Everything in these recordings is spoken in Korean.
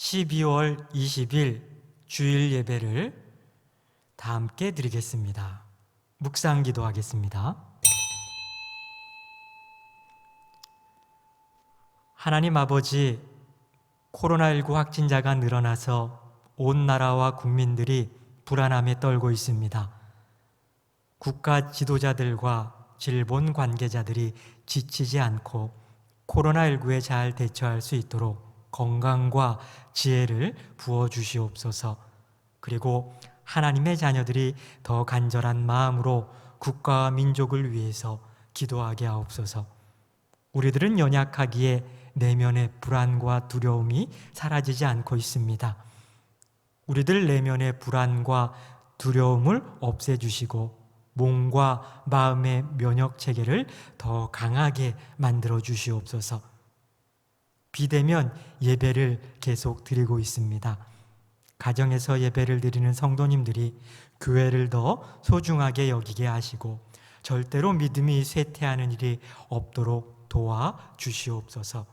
12월 20일 주일 예배를 다 함께 드리겠습니다. 묵상 기도하겠습니다. 하나님 아버지, 코로나19 확진자가 늘어나서 온 나라와 국민들이 불안함에 떨고 있습니다. 국가 지도자들과 질본 관계자들이 지치지 않고 코로나19에 잘 대처할 수 있도록 건강과 지혜를 부어주시옵소서. 그리고 하나님의 자녀들이 더 간절한 마음으로 국가와 민족을 위해서 기도하게 하옵소서. 우리들은 연약하기에 내면의 불안과 두려움이 사라지지 않고 있습니다. 우리들 내면의 불안과 두려움을 없애주시고 몸과 마음의 면역 체계를 더 강하게 만들어 주시옵소서. 비대면 예배를 계속 드리고 있습니다. 가정에서 예배를 드리는 성도님들이 교회를 더 소중하게 여기게 하시고 절대로 믿음이 쇠퇴하는 일이 없도록 도와 주시옵소서.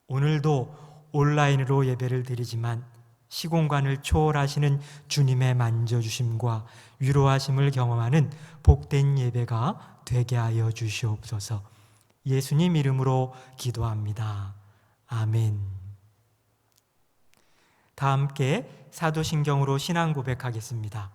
오늘도 온라인으로 예배를 드리지만 시공간을 초월하시는 주님의 만져주심과 위로하심을 경험하는 복된 예배가 되게 하여 주시옵소서. 예수님 이름으로 기도합니다. 아멘. 다 함께 사도신경으로 신앙 고백하겠습니다.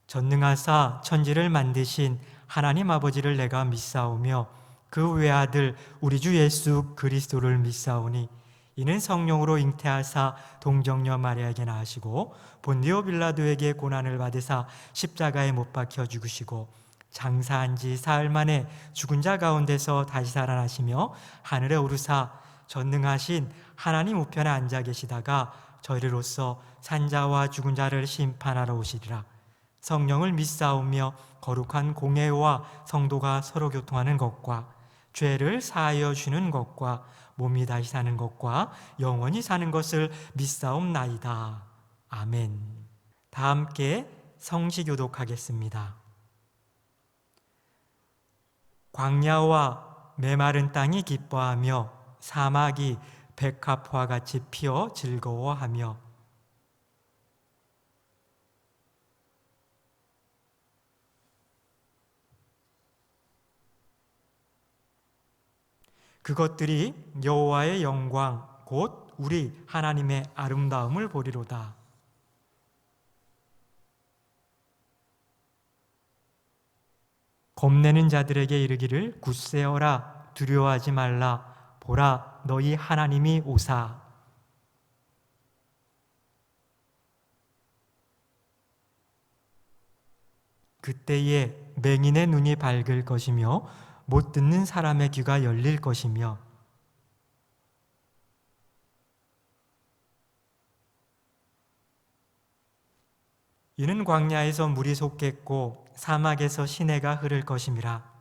전능하사 천지를 만드신 하나님 아버지를 내가 믿사오며 그 외아들 우리 주 예수 그리스도를 믿사오니 이는 성령으로 잉태하사 동정녀 마리아에게 낳으시고 본디오 빌라도에게 고난을 받으사 십자가에 못 박혀 죽으시고 장사한 지 사흘 만에 죽은 자 가운데서 다시 살아나시며 하늘에 오르사 전능하신 하나님 우편에 앉아 계시다가 저희로서 산자와 죽은 자를 심판하러 오시리라. 성령을 믿사오며 거룩한 공회와 성도가 서로 교통하는 것과 죄를 사하여 주는 것과 몸이 다시 사는 것과 영원히 사는 것을 믿사옵나이다. 아멘. 다 함께 성시교독하겠습니다. 광야와 메마른 땅이 기뻐하며 사막이 백합화 같이 피어 즐거워하며 그것들이 여호와의 영광 곧 우리 하나님의 아름다움을 보리로다. 겁내는 자들에게 이르기를 굳세어라 두려워하지 말라 보라 너희 하나님이 오사. 그때에 맹인의 눈이 밝을 것이며 못 듣는 사람의 귀가 열릴 것이며 이는 광야에서 물이 솟겠고 사막에서 시내가 흐를 것임이라.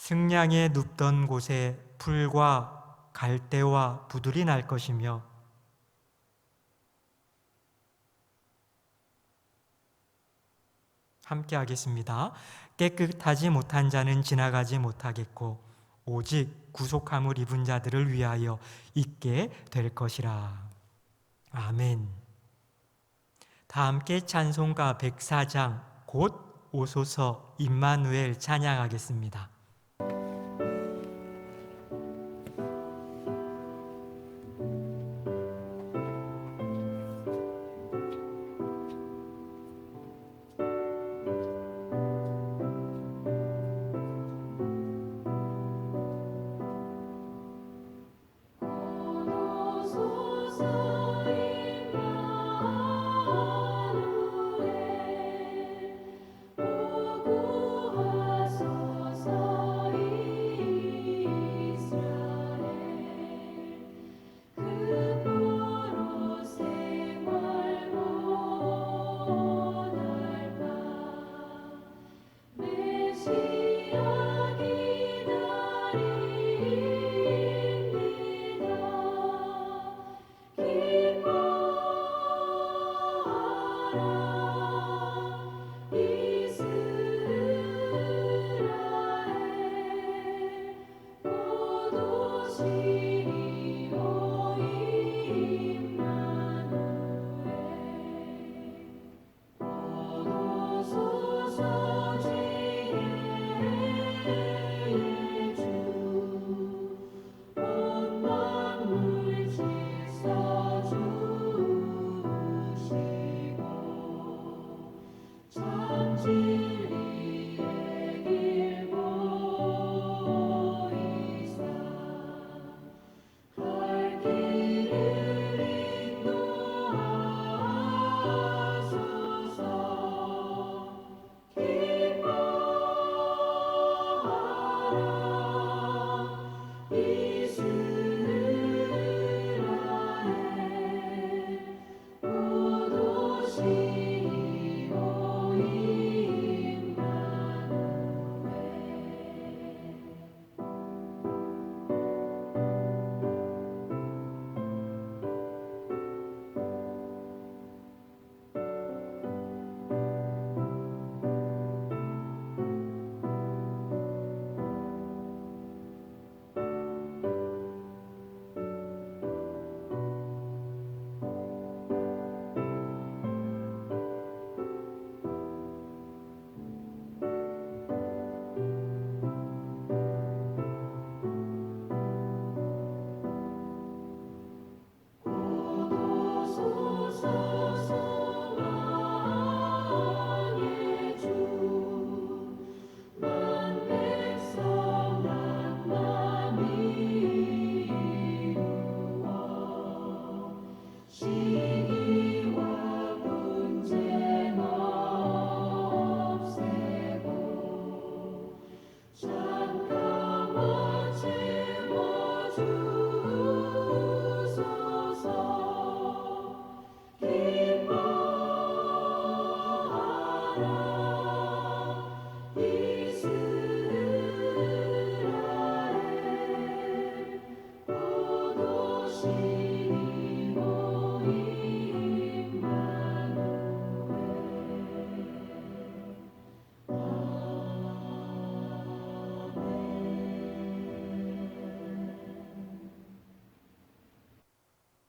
승냥에 눕던 곳에 풀과 갈대와 부들이 날 것이며 함께 하겠습니다. 깨끗하지 못한 자는 지나가지 못하겠고 오직 구속함을 입은 자들을 위하여 있게 될 것이라. 아멘. 다 함께 찬송가 104장 곧 오소서 임마누엘 찬양하겠습니다. 오구하소서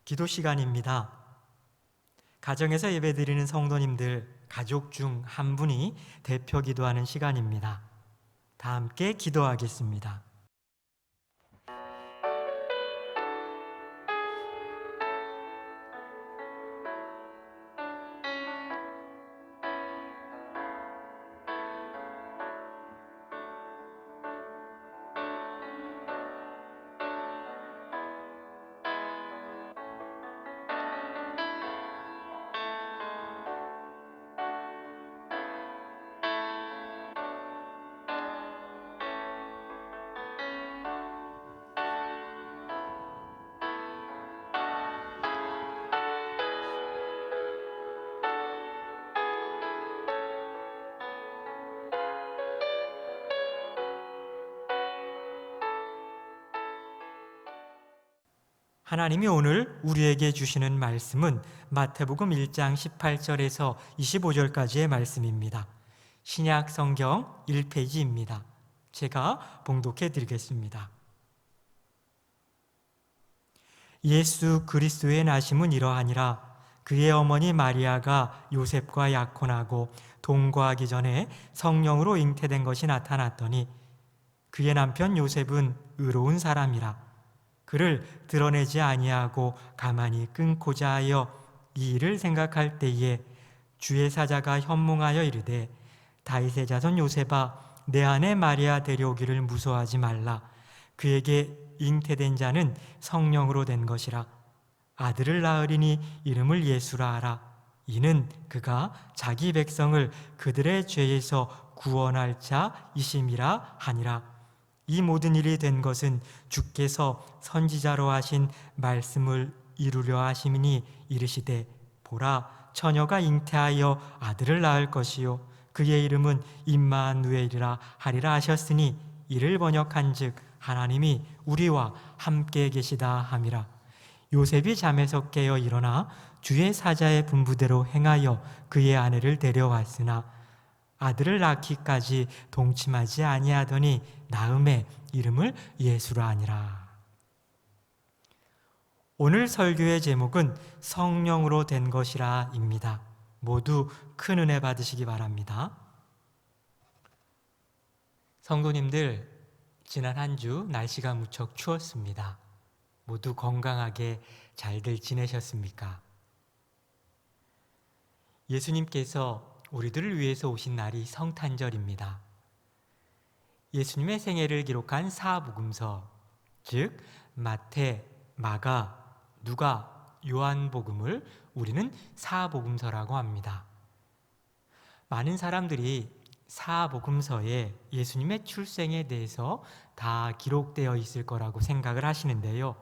기도 시간입니다. 가정에서 예배드리는 성도님들, 가족 중 한 분이 대표 기도하는 시간입니다. 다 함께 기도하겠습니다. 하나님이 오늘 우리에게 주시는 말씀은 마태복음 1장 18절에서 25절까지의 말씀입니다. 신약 성경 1페이지입니다. 제가 봉독해 드리겠습니다. 예수 그리스도의 나심은 이러하니라. 그의 어머니 마리아가 요셉과 약혼하고 동거하기 전에 성령으로 잉태된 것이 나타났더니 그의 남편 요셉은 의로운 사람이라. 그를 드러내지 아니하고 가만히 끊고자 하여 이 일을 생각할 때에 주의 사자가 현몽하여 이르되 다윗의 자손 요셉아 내 아내 마리아 데려오기를 무서워하지 말라. 그에게 잉태된 자는 성령으로 된 것이라. 아들을 낳으리니 이름을 예수라 하라. 이는 그가 자기 백성을 그들의 죄에서 구원할 자이심이라 하니라. 이 모든 일이 된 것은 주께서 선지자로 하신 말씀을 이루려 하심이니 이르시되 보라 처녀가 잉태하여 아들을 낳을 것이요 그의 이름은 임마누엘이라 하리라 하셨으니 이를 번역한즉 하나님이 우리와 함께 계시다 함이라. 요셉이 잠에서 깨어 일어나 주의 사자의 분부대로 행하여 그의 아내를 데려왔으나 아들을 낳기까지 동침하지 아니하더니 낳음에 이름을 예수라 하니라. 오늘 설교의 제목은 성령으로 된 것이라 입니다. 모두 큰 은혜 받으시기 바랍니다. 성도님들, 지난 한 주 날씨가 무척 추웠습니다. 모두 건강하게 잘들 지내셨습니까? 예수님께서 우리들을 위해서 오신 날이 성탄절입니다. 예수님의 생애를 기록한 사복음서, 즉 마태, 마가, 누가, 요한복음을 우리는 사복음서라고 합니다. 많은 사람들이 사복음서에 예수님의 출생에 대해서 다 기록되어 있을 거라고 생각을 하시는데요.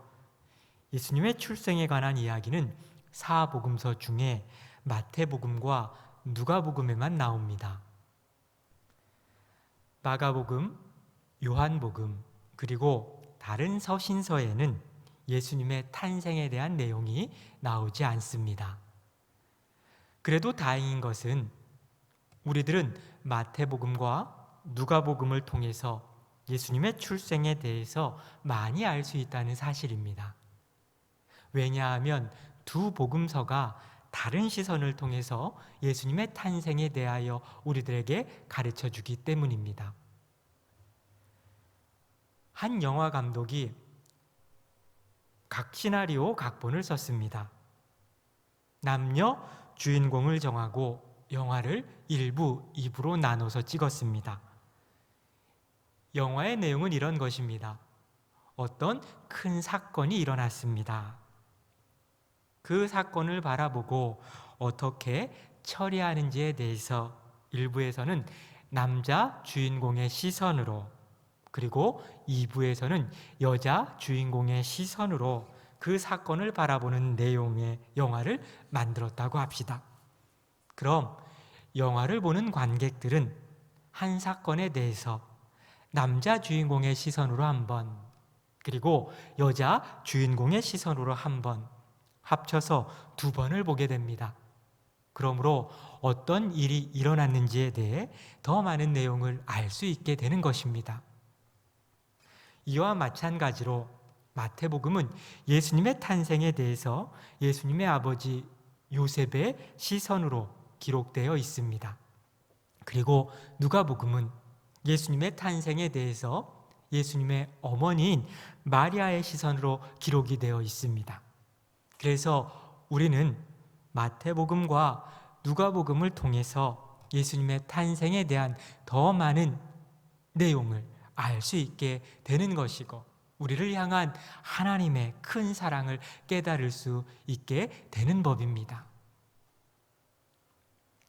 예수님의 출생에 관한 이야기는 사복음서 중에 마태복음과 누가복음에만 나옵니다. 마가복음, 요한복음, 그리고 다른 서신서에는 예수님의 탄생에 대한 내용이 나오지 않습니다. 그래도 다행인 것은 우리들은 마태복음과 누가복음을 통해서 예수님의 출생에 대해서 많이 알 수 있다는 사실입니다. 왜냐하면 두 복음서가 다른 시선을 통해서 예수님의 탄생에 대하여 우리들에게 가르쳐 주기 때문입니다. 한 영화 감독이 각 시나리오 각본을 썼습니다. 남녀 주인공을 정하고 영화를 1부, 2부로 나눠서 찍었습니다. 영화의 내용은 이런 것입니다. 어떤 큰 사건이 일어났습니다. 그 사건을 바라보고 어떻게 처리하는지에 대해서 1부에서는 남자 주인공의 시선으로, 그리고 2부에서는 여자 주인공의 시선으로 그 사건을 바라보는 내용의 영화를 만들었다고 합시다. 그럼 영화를 보는 관객들은 한 사건에 대해서 남자 주인공의 시선으로 한 번, 그리고 여자 주인공의 시선으로 한 번, 합쳐서 2번을 보게 됩니다. 그러므로 어떤 일이 일어났는지에 대해 더 많은 내용을 알 수 있게 되는 것입니다. 이와 마찬가지로 마태복음은 예수님의 탄생에 대해서 예수님의 아버지 요셉의 시선으로 기록되어 있습니다. 그리고 누가복음은 예수님의 탄생에 대해서 예수님의 어머니인 마리아의 시선으로 기록이 되어 있습니다. 그래서 우리는 마태복음과 누가복음을 통해서 예수님의 탄생에 대한 더 많은 내용을 알 수 있게 되는 것이고, 우리를 향한 하나님의 큰 사랑을 깨달을 수 있게 되는 법입니다.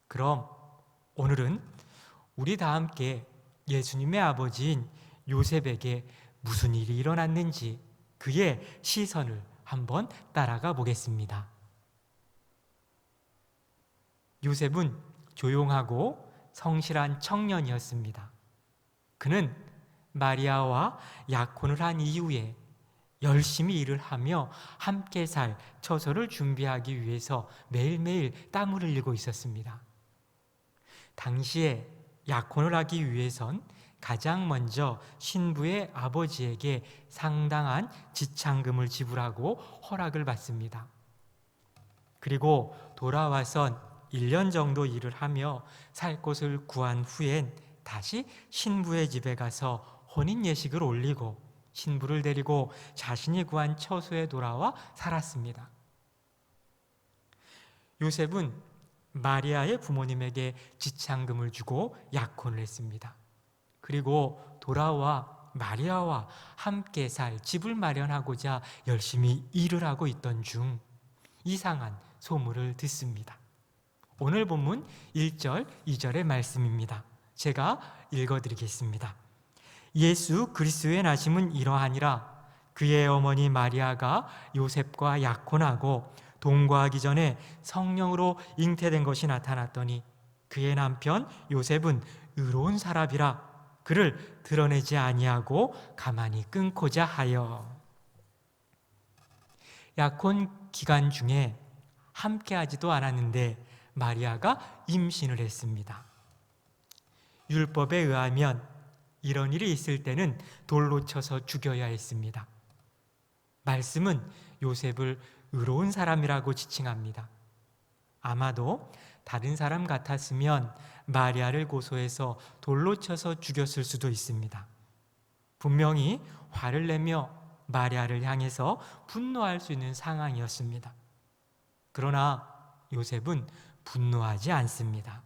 그럼 오늘은 우리 다 함께 예수님의 아버지인 요셉에게 무슨 일이 일어났는지 그의 시선을 한번 따라가 보겠습니다. 요셉은 조용하고 성실한 청년이었습니다. 그는 마리아와 약혼을 한 이후에 열심히 일을 하며 함께 살 처소를 준비하기 위해서 매일매일 땀을 흘리고 있었습니다. 당시에 약혼을 하기 위해선 가장 먼저 신부의 아버지에게 상당한 지창금을 지불하고 허락을 받습니다. 그리고 돌아와선 1년 정도 일을 하며 살 곳을 구한 후엔 다시 신부의 집에 가서 혼인 예식을 올리고 신부를 데리고 자신이 구한 처소에 돌아와 살았습니다. 요셉은 마리아의 부모님에게 지창금을 주고 약혼을 했습니다. 그리고 돌아와 마리아와 함께 살 집을 마련하고자 열심히 일을 하고 있던 중 이상한 소문을 듣습니다. 오늘 본문 1절, 2절의 말씀입니다. 제가 읽어드리겠습니다. 예수 그리스도의 나심은 이러하니라. 그의 어머니 마리아가 요셉과 약혼하고 동거하기 전에 성령으로 잉태된 것이 나타났더니 그의 남편 요셉은 의로운 사람이라 그를 드러내지 아니하고 가만히 끊고자 하여. 약혼 기간 중에 함께하지도 않았는데 마리아가 임신을 했습니다. 율법에 의하면 이런 일이 있을 때는 돌로 쳐서 죽여야 했습니다. 말씀은 요셉을 의로운 사람이라고 지칭합니다. 아마도 다른 사람 같았으면 마리아를 고소해서 돌로 쳐서 죽였을 수도 있습니다. 분명히 화를 내며 마리아를 향해서 분노할 수 있는 상황이었습니다. 그러나 요셉은 분노하지 않습니다.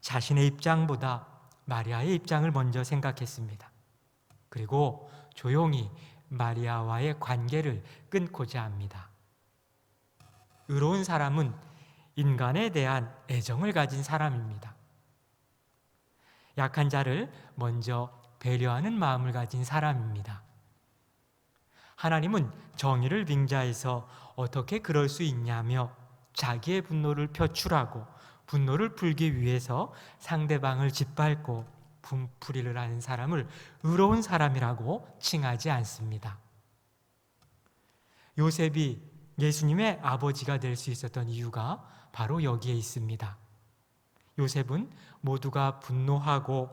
자신의 입장보다 마리아의 입장을 먼저 생각했습니다. 그리고 조용히 마리아와의 관계를 끊고자 합니다. 의로운 사람은 인간에 대한 애정을 가진 사람입니다. 약한 자를 먼저 배려하는 마음을 가진 사람입니다. 하나님은 정의를 빙자해서 어떻게 그럴 수 있냐며 자기의 분노를 표출하고 분노를 풀기 위해서 상대방을 짓밟고 분풀이를 하는 사람을 의로운 사람이라고 칭하지 않습니다. 요셉이 예수님의 아버지가 될 수 있었던 이유가 바로 여기에 있습니다. 요셉은 모두가 분노하고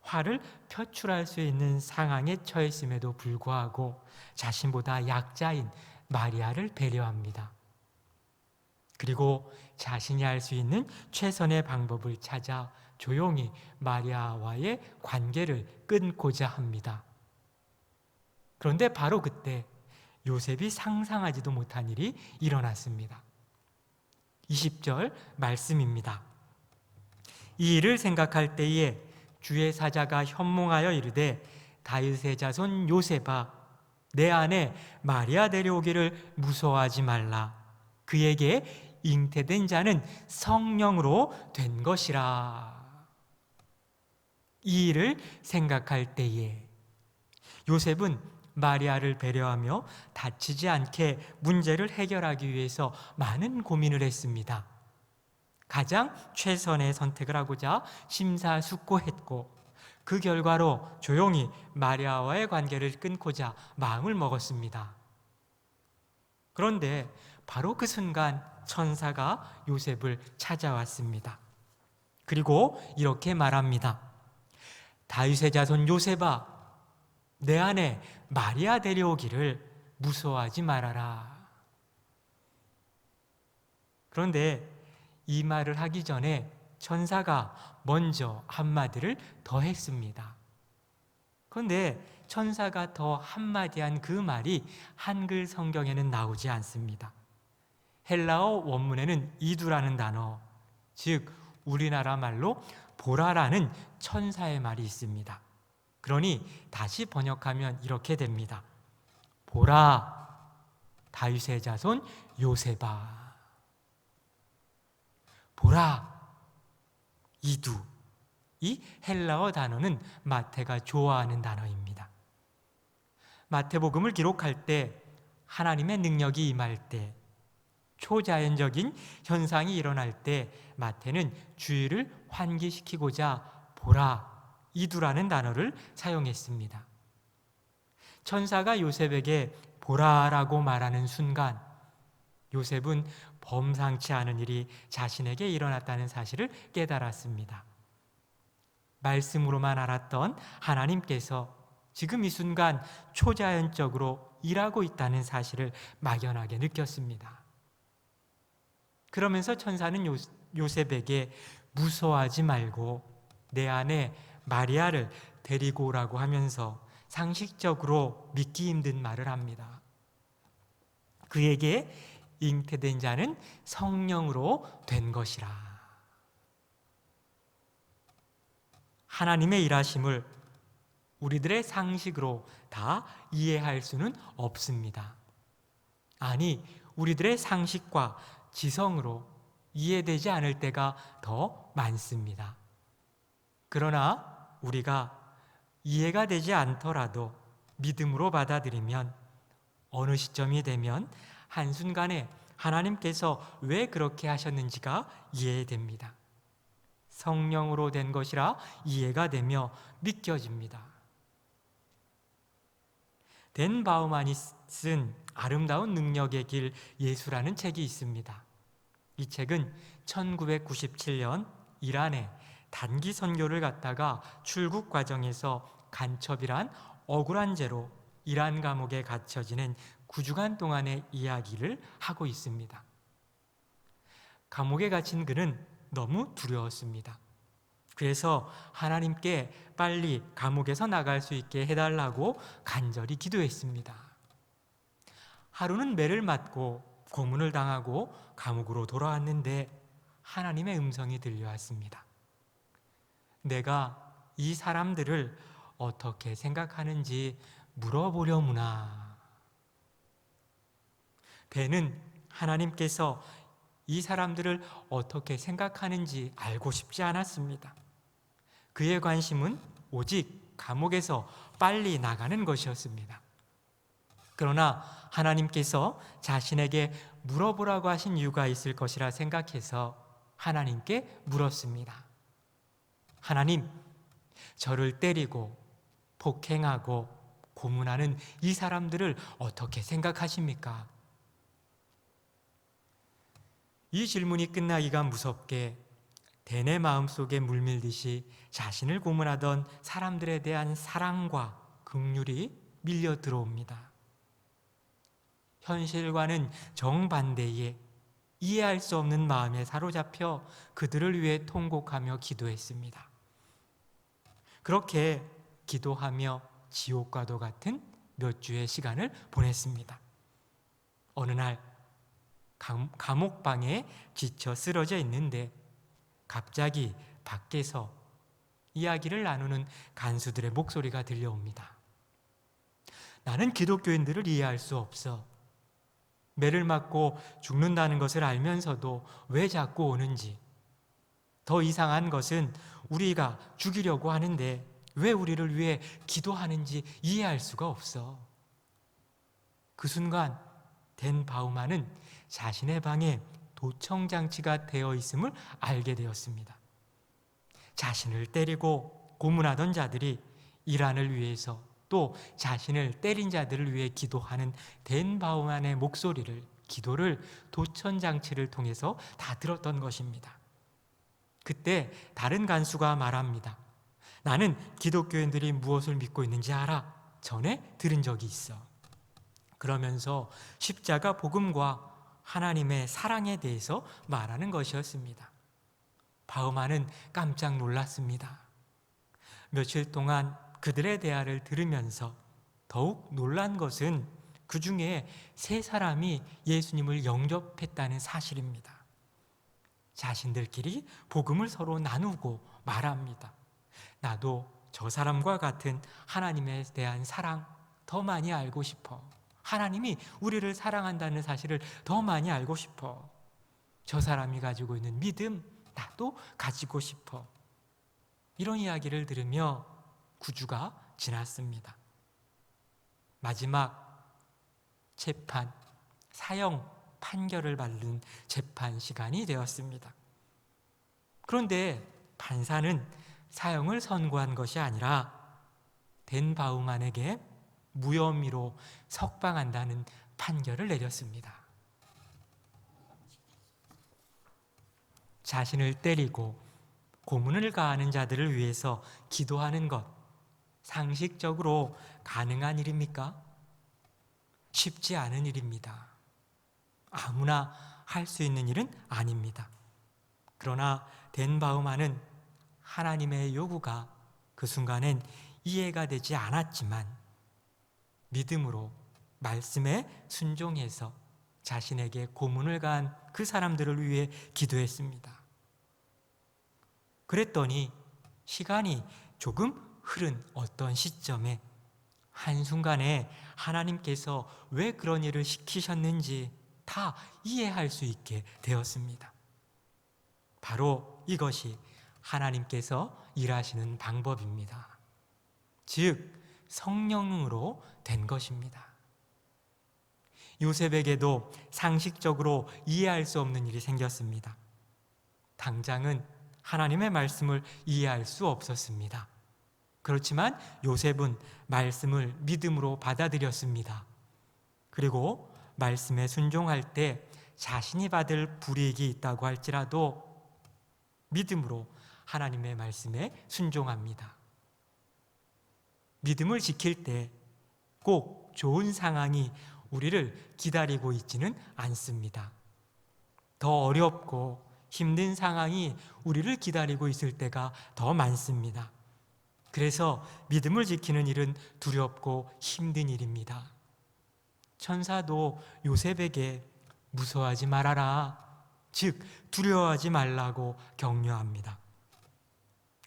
화를 표출할 수 있는 상황에 처했음에도 불구하고 자신보다 약자인 마리아를 배려합니다. 그리고 자신이 할 수 있는 최선의 방법을 찾아 조용히 마리아와의 관계를 끊고자 합니다. 그런데 바로 그때 요셉이 상상하지도 못한 일이 일어났습니다. 20절 말씀입니다. 이 일을 생각할 때에 주의 사자가 현몽하여 이르되 다윗의 자손 요셉아 내 아내 마리아 데려오기를 무서워하지 말라. 그에게 잉태된 자는 성령으로 된 것이라. 이 일을 생각할 때에 요셉은 마리아를 배려하며 다치지 않게 문제를 해결하기 위해서 많은 고민을 했습니다. 가장 최선의 선택을 하고자 심사숙고했고 그 결과로 조용히 마리아와의 관계를 끊고자 마음을 먹었습니다. 그런데 바로 그 순간 천사가 요셉을 찾아왔습니다. 그리고 이렇게 말합니다. 다윗의 자손 요셉아, 내 안에 마리아 데려오기를 무서워하지 말아라. 그런데 이 말을 하기 전에 천사가 먼저 한마디를 더 했습니다. 그런데 천사가 더 한마디 한 그 말이 한글 성경에는 나오지 않습니다. 헬라어 원문에는 이두라는 단어, 즉 우리나라 말로 보라라는 천사의 말이 있습니다. 그러니 다시 번역하면 이렇게 됩니다. 보라, 다윗의 자손 요셉아. 보라, 이두. 이 헬라어 단어는 마태가 좋아하는 단어입니다. 마태복음을 기록할 때 하나님의 능력이 임할 때, 초자연적인 현상이 일어날 때 마태는 주의를 환기시키고자 보라, 이두라는 단어를 사용했습니다. 천사가 요셉에게 보라라고 말하는 순간 요셉은 범상치 않은 일이 자신에게 일어났다는 사실을 깨달았습니다. 말씀으로만 알았던 하나님께서 지금 이 순간 초자연적으로 일하고 있다는 사실을 막연하게 느꼈습니다. 그러면서 천사는 요셉에게 무서워하지 말고 내 안에 마리아를 데리고 오라고 하면서 상식적으로 믿기 힘든 말을 합니다. 그에게 잉태된 자는 성령으로 된 것이라. 하나님의 일하심을 우리들의 상식으로 다 이해할 수는 없습니다. 아니, 우리들의 상식과 지성으로 이해되지 않을 때가 더 많습니다. 그러나 우리가 이해가 되지 않더라도 믿음으로 받아들이면 어느 시점이 되면 한순간에 하나님께서 왜 그렇게 하셨는지가 이해됩니다. 성령으로 된 것이라 이해가 되며 믿겨집니다. 댄 바우만이 쓴 아름다운 능력의 길 예수라는 책이 있습니다. 이 책은 1997년 이란에 단기 선교를 갔다가 출국 과정에서 간첩이란 억울한 죄로 이란 감옥에 갇혀 지낸 9주간 동안의 이야기를 하고 있습니다. 감옥에 갇힌 그는 너무 두려웠습니다. 그래서 하나님께 빨리 감옥에서 나갈 수 있게 해달라고 간절히 기도했습니다. 하루는 매를 맞고 고문을 당하고 감옥으로 돌아왔는데 하나님의 음성이 들려왔습니다. 내가 이 사람들을 어떻게 생각하는지 물어보려무나. 벤은 하나님께서 이 사람들을 어떻게 생각하는지 알고 싶지 않았습니다. 그의 관심은 오직 감옥에서 빨리 나가는 것이었습니다. 그러나 하나님께서 자신에게 물어보라고 하신 이유가 있을 것이라 생각해서 하나님께 물었습니다. 하나님, 저를 때리고 폭행하고 고문하는 이 사람들을 어떻게 생각하십니까? 이 질문이 끝나기가 무섭게 댄의 마음속에 물밀듯이 자신을 고문하던 사람들에 대한 사랑과 긍휼이 밀려 들어옵니다. 현실과는 정반대의 이해할 수 없는 마음에 사로잡혀 그들을 위해 통곡하며 기도했습니다. 그렇게 기도하며 지옥과도 같은 몇 주의 시간을 보냈습니다. 어느 날 감옥방에 지쳐 쓰러져 있는데 갑자기 밖에서 이야기를 나누는 간수들의 목소리가 들려옵니다. 나는 기독교인들을 이해할 수 없어. 매를 맞고 죽는다는 것을 알면서도 왜 자꾸 오는지. 더 이상한 것은 우리가 죽이려고 하는데 왜 우리를 위해 기도하는지 이해할 수가 없어. 그 순간 댄 바우만은 자신의 방에 도청장치가 되어 있음을 알게 되었습니다. 자신을 때리고 고문하던 자들이 이란을 위해서 또 자신을 때린 자들을 위해 기도하는 댄 바우만의 목소리를, 기도를 도청장치를 통해서 다 들었던 것입니다. 그때 다른 간수가 말합니다. 나는 기독교인들이 무엇을 믿고 있는지 알아. 전에 들은 적이 있어. 그러면서 십자가 복음과 하나님의 사랑에 대해서 말하는 것이었습니다. 바우만은 깜짝 놀랐습니다. 며칠 동안 그들의 대화를 들으면서 더욱 놀란 것은 그 중에 3사람이 예수님을 영접했다는 사실입니다. 자신들끼리 복음을 서로 나누고 말합니다. 나도 저 사람과 같은 하나님에 대한 사랑 더 많이 알고 싶어. 하나님이 우리를 사랑한다는 사실을 더 많이 알고 싶어. 저 사람이 가지고 있는 믿음 나도 가지고 싶어. 이런 이야기를 들으며 9주가 지났습니다. 마지막 재판, 사형 판결을 받는 재판 시간이 되었습니다. 그런데 판사는 사형을 선고한 것이 아니라 댄 바우만에게 무혐의로 석방한다는 판결을 내렸습니다. 자신을 때리고 고문을 가하는 자들을 위해서 기도하는 것, 상식적으로 가능한 일입니까? 쉽지 않은 일입니다. 아무나 할 수 있는 일은 아닙니다. 그러나 댄 바우만은 하나님의 요구가 그 순간엔 이해가 되지 않았지만 믿음으로 말씀에 순종해서 자신에게 고문을 가한 그 사람들을 위해 기도했습니다. 그랬더니 시간이 조금 흐른 어떤 시점에 한순간에 하나님께서 왜 그런 일을 시키셨는지 다 이해할 수 있게 되었습니다. 바로 이것이 하나님께서 일하시는 방법입니다. 즉 성령으로 된 것입니다. 요셉에게도 상식적으로 이해할 수 없는 일이 생겼습니다. 당장은 하나님의 말씀을 이해할 수 없었습니다. 그렇지만 요셉은 말씀을 믿음으로 받아들였습니다. 그리고 말씀에 순종할 때 자신이 받을 불이익이 있다고 할지라도 믿음으로 하나님의 말씀에 순종합니다. 믿음을 지킬 때 꼭 좋은 상황이 우리를 기다리고 있지는 않습니다. 더 어렵고 힘든 상황이 우리를 기다리고 있을 때가 더 많습니다. 그래서 믿음을 지키는 일은 두렵고 힘든 일입니다. 천사도 요셉에게 무서워하지 말아라, 즉 두려워하지 말라고 격려합니다.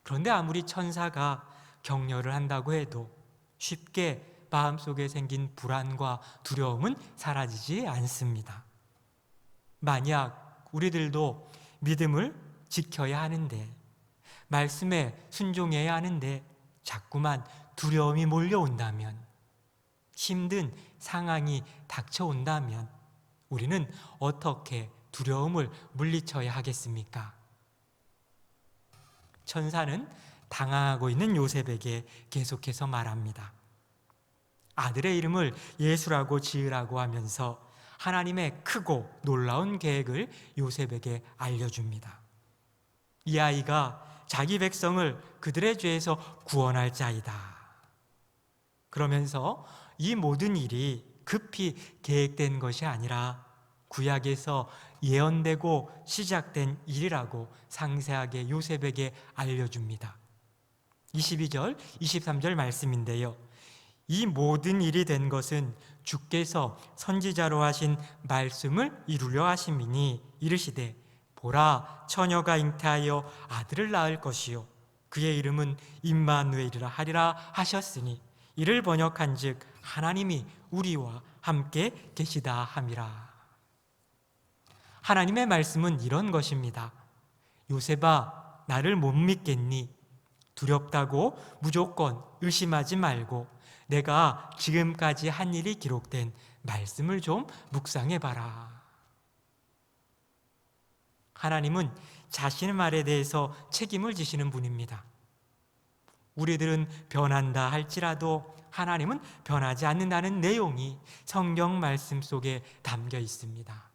그런데 아무리 천사가 격려를 한다고 해도 쉽게 마음속에 생긴 불안과 두려움은 사라지지 않습니다. 만약 우리들도 믿음을 지켜야 하는데, 말씀에 순종해야 하는데 자꾸만 두려움이 몰려온다면, 힘든 상황이 닥쳐온다면 우리는 어떻게 두려움을 물리쳐야 하겠습니까? 천사는 당황하고 있는 요셉에게 계속해서 말합니다. 아들의 이름을 예수라고 지으라고 하면서 하나님의 크고 놀라운 계획을 요셉에게 알려줍니다. 이 아이가 자기 백성을 그들의 죄에서 구원할 자이다. 그러면서 이 모든 일이 급히 계획된 것이 아니라 구약에서 예언되고 시작된 일이라고 상세하게 요셉에게 알려줍니다. 22절, 23절 말씀인데요. 이 모든 일이 된 것은 주께서 선지자로 하신 말씀을 이루려 하심이니 이르시되 보라 처녀가 잉태하여 아들을 낳을 것이요 그의 이름은 임마누엘이라 하리라 하셨으니 이를 번역한즉 하나님이 우리와 함께 계시다 함이라. 하나님의 말씀은 이런 것입니다. 요셉아, 나를 못 믿겠니? 두렵다고 무조건 의심하지 말고 내가 지금까지 한 일이 기록된 말씀을 좀 묵상해봐라. 하나님은 자신의 말에 대해서 책임을 지시는 분입니다. 우리들은 변한다 할지라도 하나님은 변하지 않는다는 내용이 성경 말씀 속에 담겨 있습니다.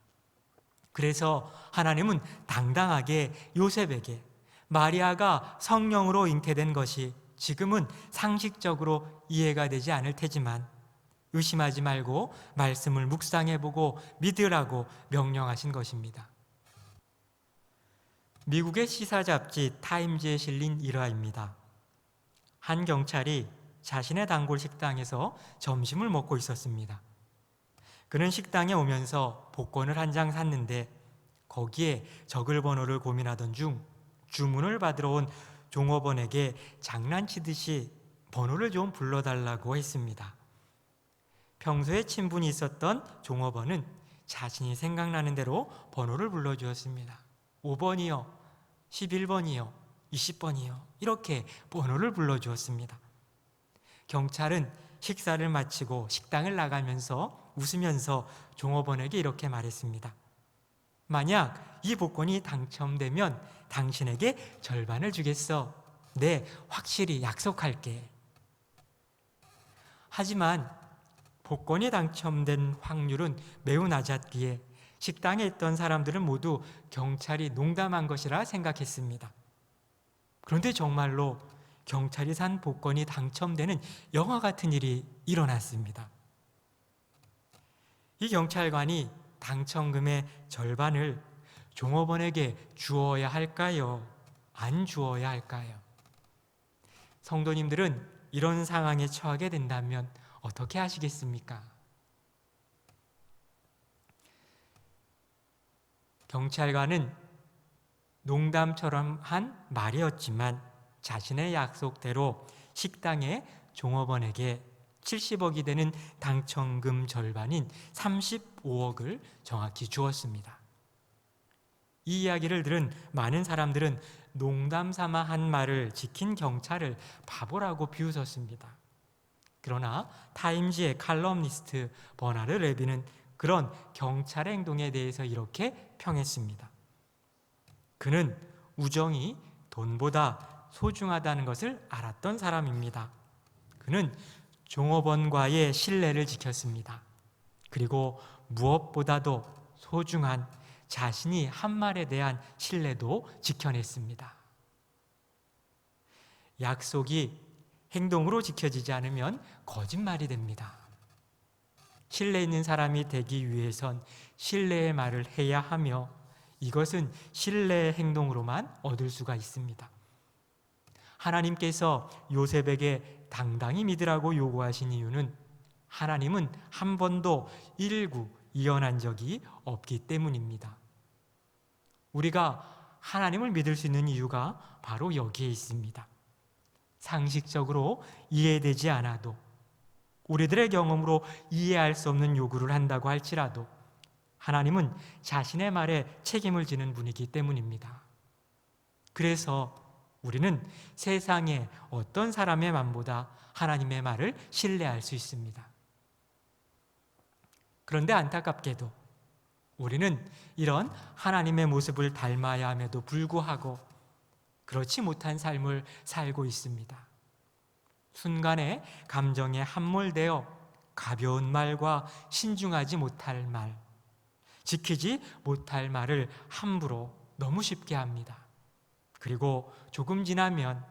그래서 하나님은 당당하게 요셉에게 마리아가 성령으로 잉태된 것이 지금은 상식적으로 이해가 되지 않을 테지만 의심하지 말고 말씀을 묵상해보고 믿으라고 명령하신 것입니다. 미국의 시사 잡지 타임즈에 실린 일화입니다. 한 경찰이 자신의 단골 식당에서 점심을 먹고 있었습니다. 그는 식당에 오면서 복권을 한 장 샀는데 거기에 적을 번호를 고민하던 중 주문을 받으러 온 종업원에게 장난치듯이 번호를 좀 불러달라고 했습니다. 평소에 친분이 있었던 종업원은 자신이 생각나는 대로 번호를 불러주었습니다. 5번이요, 11번이요, 20번이요 이렇게 번호를 불러주었습니다. 경찰은 식사를 마치고 식당을 나가면서 웃으면서 종업원에게 이렇게 말했습니다. 만약 이 복권이 당첨되면 당신에게 절반을 주겠어. 네, 확실히 약속할게. 하지만 복권이 당첨된 확률은 매우 낮았기에 식당에 있던 사람들은 모두 경찰이 농담한 것이라 생각했습니다. 그런데 정말로 경찰이 산 복권이 당첨되는 영화 같은 일이 일어났습니다. 이 경찰관이 당첨금의 절반을 종업원에게 주어야 할까요? 안 주어야 할까요? 성도님들은 이런 상황에 처하게 된다면 어떻게 하시겠습니까? 경찰관은 농담처럼 한 말이었지만 자신의 약속대로 식당의 종업원에게 70억이 되는 당첨금 절반인 35억을 정확히 주었습니다. 이 이야기를 들은 많은 사람들은 농담 삼아 한 말을 지킨 경찰을 바보라고 비웃었습니다. 그러나 타임지의 칼럼니스트 버나드 레비는 그런 경찰의 행동에 대해서 이렇게 평했습니다. 그는 우정이 돈보다 소중하다는 것을 알았던 사람입니다. 그는 종업원과의 신뢰를 지켰습니다. 그리고 무엇보다도 소중한 자신이 한 말에 대한 신뢰도 지켜냈습니다. 약속이 행동으로 지켜지지 않으면 거짓말이 됩니다. 신뢰 있는 사람이 되기 위해선 신뢰의 말을 해야 하며 이것은 신뢰의 행동으로만 얻을 수가 있습니다. 하나님께서 요셉에게 당당히 믿으라고 요구하신 이유는 하나님은 한 번도 일구이연한 적이 없기 때문입니다. 우리가 하나님을 믿을 수 있는 이유가 바로 여기에 있습니다. 상식적으로 이해되지 않아도 우리들의 경험으로 이해할 수 없는 요구를 한다고 할지라도 하나님은 자신의 말에 책임을 지는 분이기 때문입니다. 그래서 우리는 세상의 어떤 사람의 말보다 하나님의 말을 신뢰할 수 있습니다. 그런데 안타깝게도 우리는 이런 하나님의 모습을 닮아야 함에도 불구하고 그렇지 못한 삶을 살고 있습니다. 순간의 감정에 함몰되어 가벼운 말과 신중하지 못할 말, 지키지 못할 말을 함부로 너무 쉽게 합니다. 그리고 조금 지나면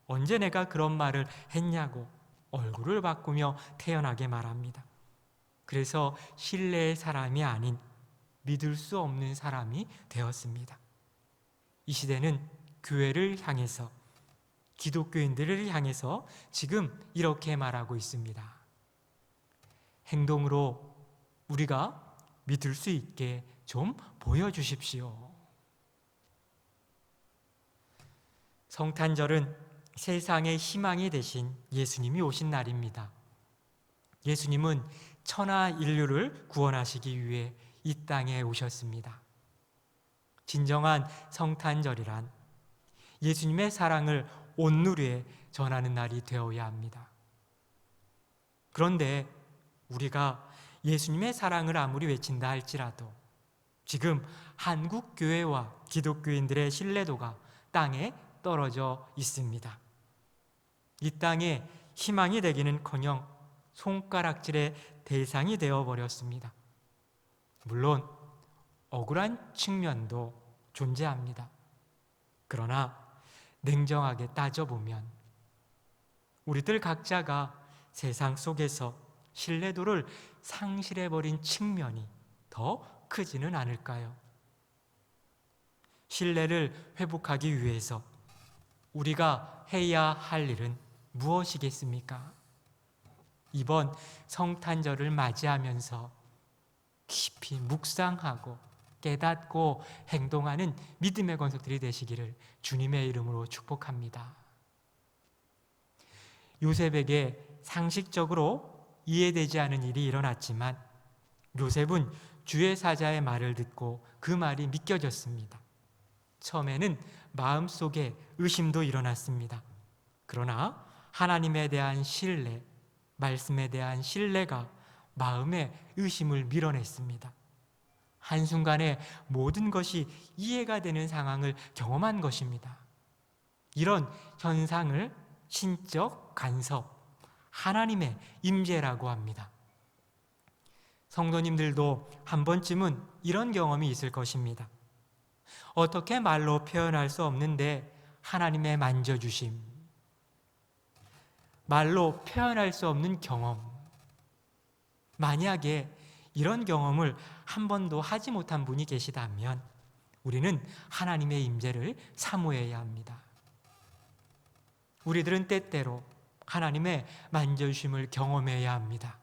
언제 내가 그런 말을 했냐고 얼굴을 바꾸며 태연하게 말합니다. 그래서 신뢰의 사람이 아닌 믿을 수 없는 사람이 되었습니다. 이 시대는 교회를 향해서 기독교인들을 향해서 지금 이렇게 말하고 있습니다. 행동으로 우리가 믿을 수 있게 좀 보여주십시오. 성탄절은 세상의 희망이 되신 예수님이 오신 날입니다. 예수님은 천하 인류를 구원하시기 위해 이 땅에 오셨습니다. 진정한 성탄절이란 예수님의 사랑을 온누리에 전하는 날이 되어야 합니다. 그런데 우리가 예수님의 사랑을 아무리 외친다 할지라도 지금 한국 교회와 기독교인들의 신뢰도가 땅에 떨어져 있습니다. 이 땅에 희망이 되기는커녕 손가락질의 대상이 되어버렸습니다. 물론 억울한 측면도 존재합니다. 그러나 냉정하게 따져보면 우리들 각자가 세상 속에서 신뢰도를 상실해버린 측면이 더 크지는 않을까요? 신뢰를 회복하기 위해서 우리가 해야 할 일은 무엇이겠습니까? 이번 성탄절을 맞이하면서 깊이 묵상하고 깨닫고 행동하는 믿음의 권속들이 되시기를 주님의 이름으로 축복합니다. 요셉에게 상식적으로 이해되지 않은 일이 일어났지만 요셉은 주의 사자의 말을 듣고 그 말이 믿겨졌습니다. 처음에는 마음속에 의심도 일어났습니다. 그러나 하나님에 대한 신뢰, 말씀에 대한 신뢰가 마음의 의심을 밀어냈습니다. 한순간에 모든 것이 이해가 되는 상황을 경험한 것입니다. 이런 현상을 신적 간섭, 하나님의 임재라고 합니다. 성도님들도 한 번쯤은 이런 경험이 있을 것입니다. 어떻게 말로 표현할 수 없는데 하나님의 만져주심, 말로 표현할 수 없는 경험. 만약에 이런 경험을 한 번도 하지 못한 분이 계시다면 우리는 하나님의 임재를 사모해야 합니다. 우리들은 때때로 하나님의 만져주심을 경험해야 합니다.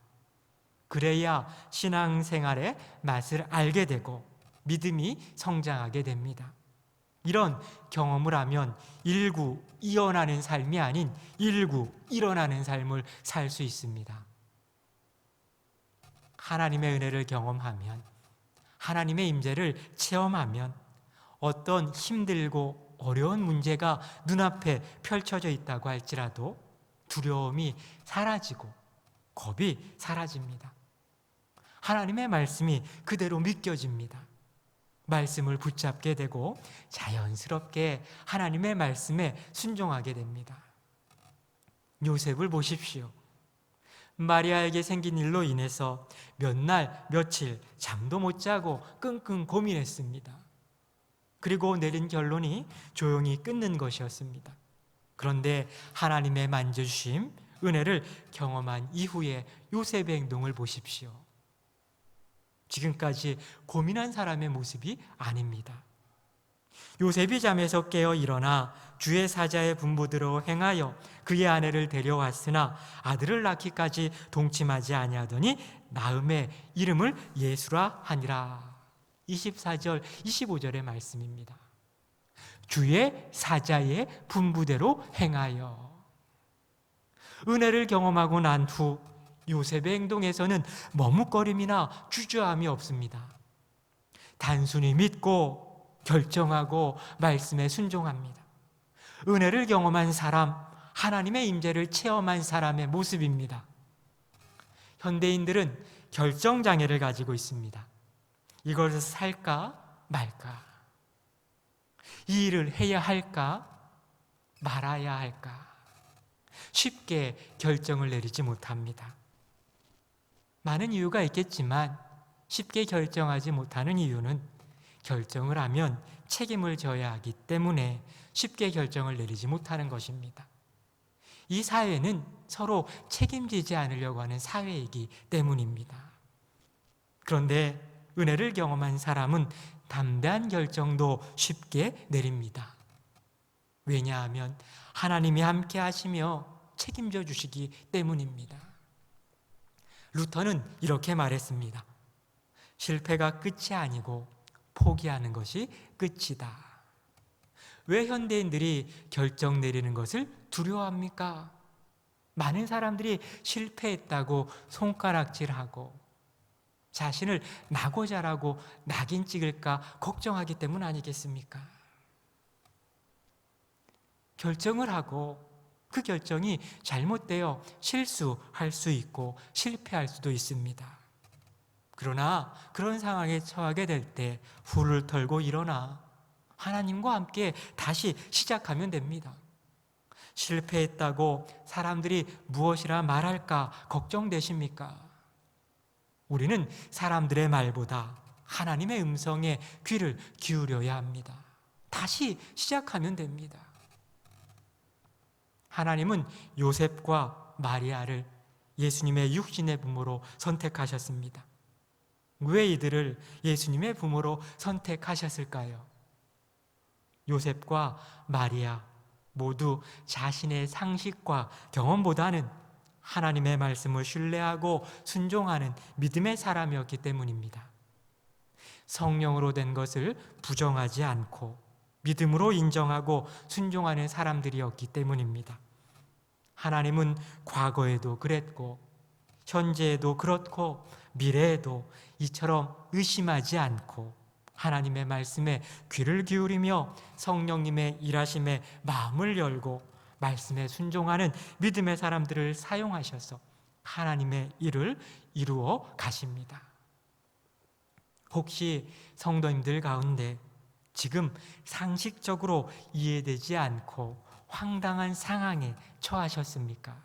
그래야 신앙생활의 맛을 알게 되고 믿음이 성장하게 됩니다. 이런 경험을 하면 일구 이어나는 삶이 아닌 일구 일어나는 삶을 살 수 있습니다. 하나님의 은혜를 경험하면, 하나님의 임재를 체험하면 어떤 힘들고 어려운 문제가 눈앞에 펼쳐져 있다고 할지라도 두려움이 사라지고 겁이 사라집니다. 하나님의 말씀이 그대로 믿겨집니다. 말씀을 붙잡게 되고 자연스럽게 하나님의 말씀에 순종하게 됩니다. 요셉을 보십시오. 마리아에게 생긴 일로 인해서 몇 날, 며칠 잠도 못 자고 끙끙 고민했습니다. 그리고 내린 결론이 조용히 끊는 것이었습니다. 그런데 하나님의 만져주심, 은혜를 경험한 이후에 요셉의 행동을 보십시오. 지금까지 고민한 사람의 모습이 아닙니다. 요셉이 잠에서 깨어 일어나 주의 사자의 분부대로 행하여 그의 아내를 데려왔으나 아들을 낳기까지 동침하지 아니하더니 나음의 이름을 예수라 하니라. 24절, 25절의 말씀입니다. 주의 사자의 분부대로 행하여. 은혜를 경험하고 난 후 요셉의 행동에서는 머뭇거림이나 주저함이 없습니다. 단순히 믿고 결정하고 말씀에 순종합니다. 은혜를 경험한 사람, 하나님의 임재를 체험한 사람의 모습입니다. 현대인들은 결정장애를 가지고 있습니다. 이것을 살까 말까, 이 일을 해야 할까 말아야 할까, 쉽게 결정을 내리지 못합니다. 많은 이유가 있겠지만 쉽게 결정하지 못하는 이유는 결정을 하면 책임을 져야 하기 때문에 쉽게 결정을 내리지 못하는 것입니다. 이 사회는 서로 책임지지 않으려고 하는 사회이기 때문입니다. 그런데 은혜를 경험한 사람은 담대한 결정도 쉽게 내립니다. 왜냐하면 하나님이 함께 하시며 책임져 주시기 때문입니다. 루터는 이렇게 말했습니다. 실패가 끝이 아니고 포기하는 것이 끝이다. 왜 현대인들이 결정 내리는 것을 두려워합니까? 많은 사람들이 실패했다고 손가락질하고 자신을 낙오자라고 낙인 찍을까 걱정하기 때문 아니겠습니까? 결정을 하고 그 결정이 잘못되어 실수할 수 있고 실패할 수도 있습니다. 그러나 그런 상황에 처하게 될 때 후를 털고 일어나 하나님과 함께 다시 시작하면 됩니다. 실패했다고 사람들이 무엇이라 말할까 걱정되십니까? 우리는 사람들의 말보다 하나님의 음성에 귀를 기울여야 합니다. 다시 시작하면 됩니다. 하나님은 요셉과 마리아를 예수님의 육신의 부모로 선택하셨습니다. 왜 이들을 예수님의 부모로 선택하셨을까요? 요셉과 마리아 모두 자신의 상식과 경험보다는 하나님의 말씀을 신뢰하고 순종하는 믿음의 사람이었기 때문입니다. 성령으로 된 것을 부정하지 않고 믿음으로 인정하고 순종하는 사람들이었기 때문입니다. 하나님은 과거에도 그랬고 현재에도 그렇고 미래에도 이처럼 의심하지 않고 하나님의 말씀에 귀를 기울이며 성령님의 일하심에 마음을 열고 말씀에 순종하는 믿음의 사람들을 사용하셔서 하나님의 일을 이루어 가십니다. 혹시 성도님들 가운데 지금 상식적으로 이해되지 않고 황당한 상황에 처하셨습니까?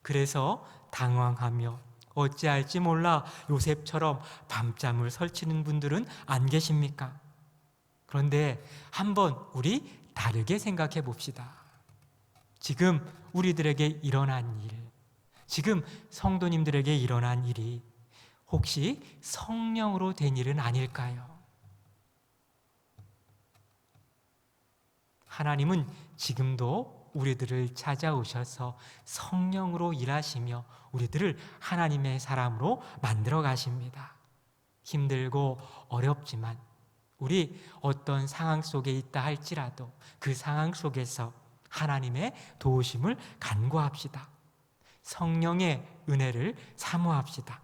그래서 당황하며 어찌할지 몰라 요셉처럼 밤잠을 설치는 분들은 안 계십니까? 그런데 한번 우리 다르게 생각해 봅시다. 지금 우리들에게 일어난 일, 지금 성도님들에게 일어난 일이 혹시 성령으로 된 일은 아닐까요? 하나님은 지금도 우리들을 찾아오셔서 성령으로 일하시며 우리들을 하나님의 사람으로 만들어 가십니다. 힘들고 어렵지만 우리 어떤 상황 속에 있다 할지라도 그 상황 속에서 하나님의 도우심을 간구합시다. 성령의 은혜를 사모합시다.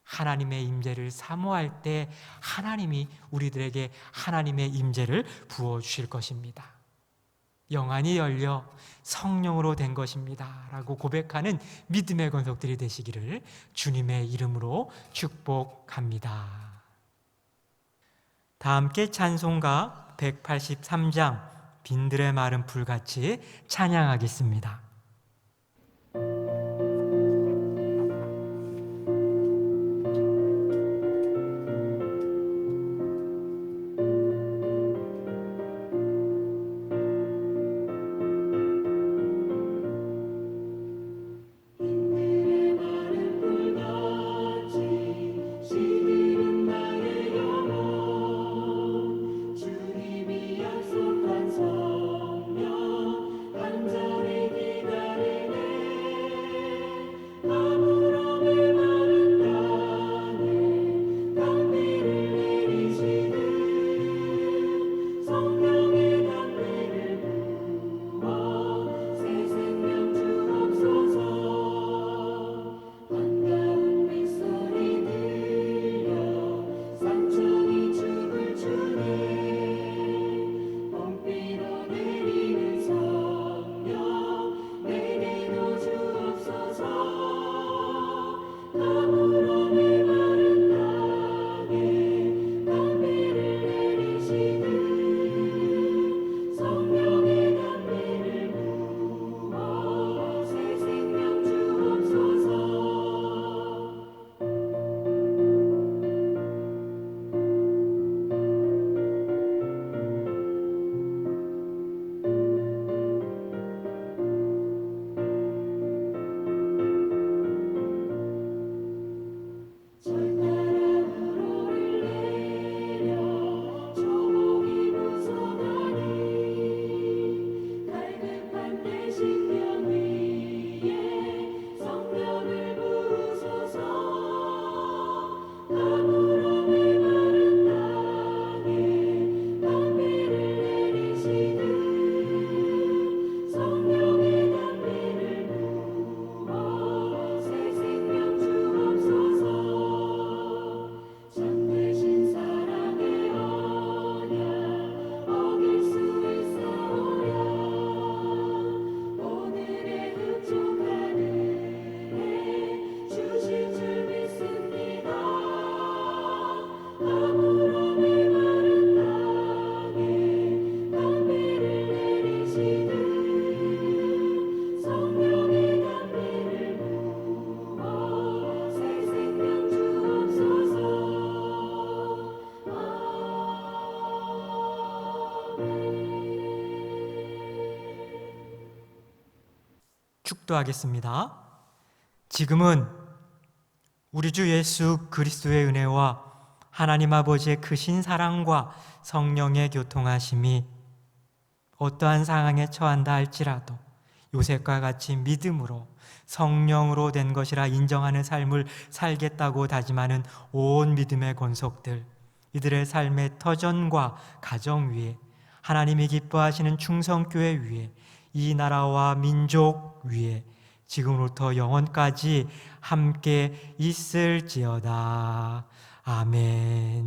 하나님의 임재를 사모할 때 하나님이 우리들에게 하나님의 임재를 부어주실 것입니다. 영안이 열려 성령으로 된 것입니다 라고 고백하는 믿음의 권속들이 되시기를 주님의 이름으로 축복합니다. 다 함께 찬송가 183장 빈들의 마른 풀같이 찬양하겠습니다. 주님이 약속한 성령 간절히 기다려 축도하겠습니다. 지금은 우리 주 예수 그리스도의 은혜와 하나님 아버지의 크신 사랑과 성령의 교통하심이 어떠한 상황에 처한다 할지라도 요셉과 같이 믿음으로 성령으로 된 것이라 인정하는 삶을 살겠다고 다짐하는 온 믿음의 권속들, 이들의 삶의 터전과 가정 위에, 하나님이 기뻐하시는 충성교회 위에, 이 나라와 민족 위에 지금부터 영원까지 함께 있을지어다. 아멘.